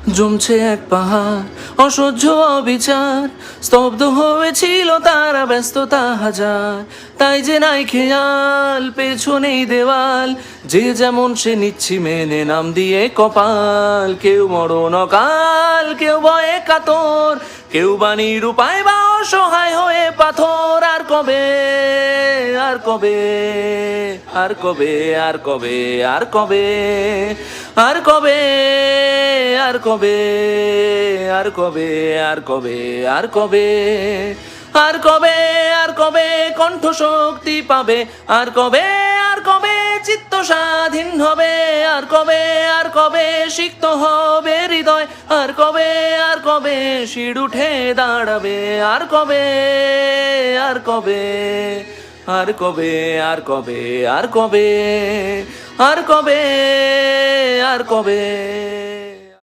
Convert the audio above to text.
জমছে এক পাহাড় অসহ্য অবিচার, স্তব্ধ হয়েছিল তারা ব্যস্ততা হাজার। তাই যে নাই খেয়াল পেছনেই দেওয়াল, যে যেমন সে নিচ্ছি মেনে নাম দিয়ে কপাল। কেউ মরণ অকাল, কেউ ভয়ে কাতর, কেউ বা নিরুপায় বা অসহায় হয়ে পাথর। আর কবে, আর কবে, আর কবে, আর কবে, আর কবে, আর কবে, আর কবে, আর কবে, আর কবে, আর কবে, আর কবে, আর কবে কণ্ঠ শক্তি পাবে, আর কবে, আর কবে চিত্ত স্বাধীন হবে, আর কবে, আর কবে সিক্ত হবে হৃদয়, আর কবে, আর কবে শির উঠে দাঁড়াবে, আর কবে, আর কবে, আর কবে, আর কবে, আর কবে, আর কবে, আর কবে।